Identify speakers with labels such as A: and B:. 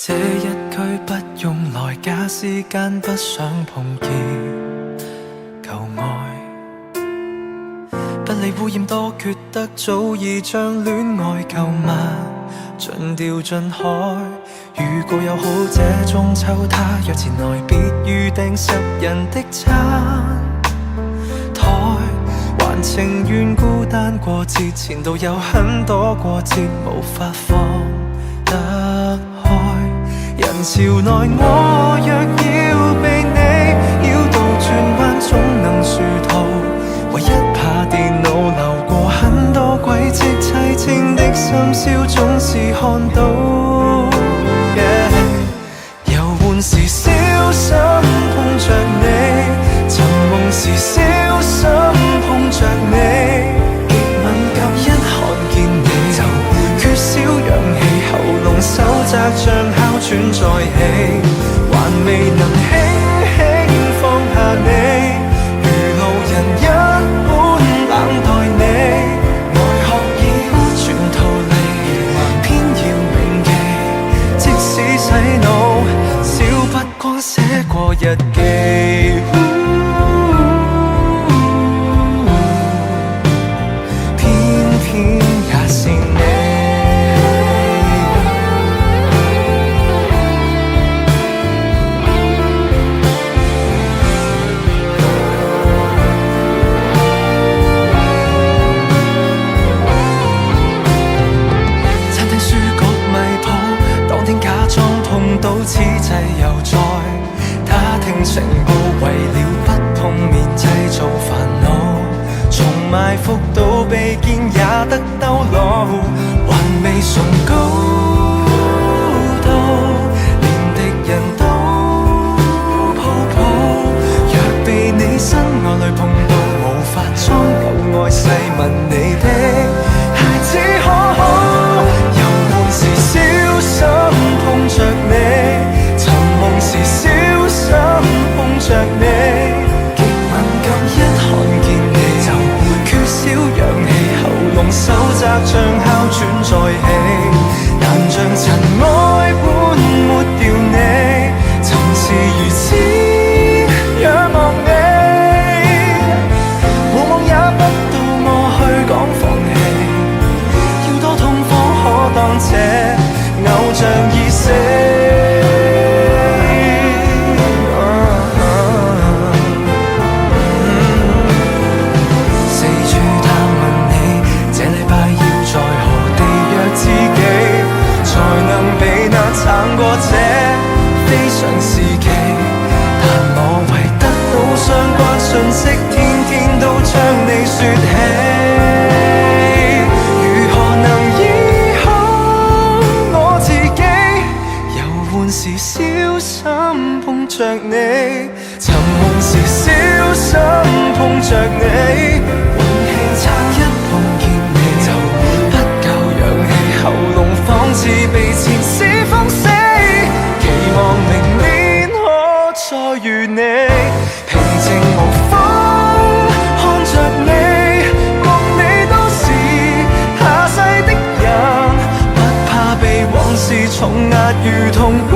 A: 這一句不用來假時間，不想碰見舊愛，不理污染多缺德，早已將戀愛購物盡掉盡海。如果有好這中秋，他若前來，別預訂10人的餐台，還情願孤單過節，前度有很多過節無法放得開。人潮內我若要被你繞道轉彎，總能殊途，唯一怕電腦流過很多軌跡，凄清的深宵總是看到。遊玩時小心碰着你，尋夢時小心碰着你，極敏感一看見你就缺少氧氣，喉嚨手窄像哮喘再起，還未能輕輕放下你，如路人一般冷待你，愛學已不全逃離，偏要銘記，即使洗腦少不過寫過日記，偏偏也是你。到此際又再打聽情報，為了不碰面製造煩惱，從埋伏到被見也得兜路，還未崇高到連敵人都抱抱，若被你身愛侶碰到，無法裝有愛細問你的孩子可好，遊玩時小心碰着你，尋夢時小心碰着你，極敏感一看見你就缺少氧氣，喉嚨手窄像哮喘再起，但像塵埃般抹掉你，曾是如此仰望你，往往也不到我去講放棄，要多痛苦可當這偶像已死。撐過這非常時期，但我為得到相關訊息，天天都將你說起，如何能醫好我自己？遊玩時小心碰着你，尋夢時小心碰着你，運氣差一碰見你就不夠氧氣，喉嚨仿似被纏絲封死，期望明年可再遇你，平靜無風看着你，夢你都是下世的人，不怕被往事重壓如同骨。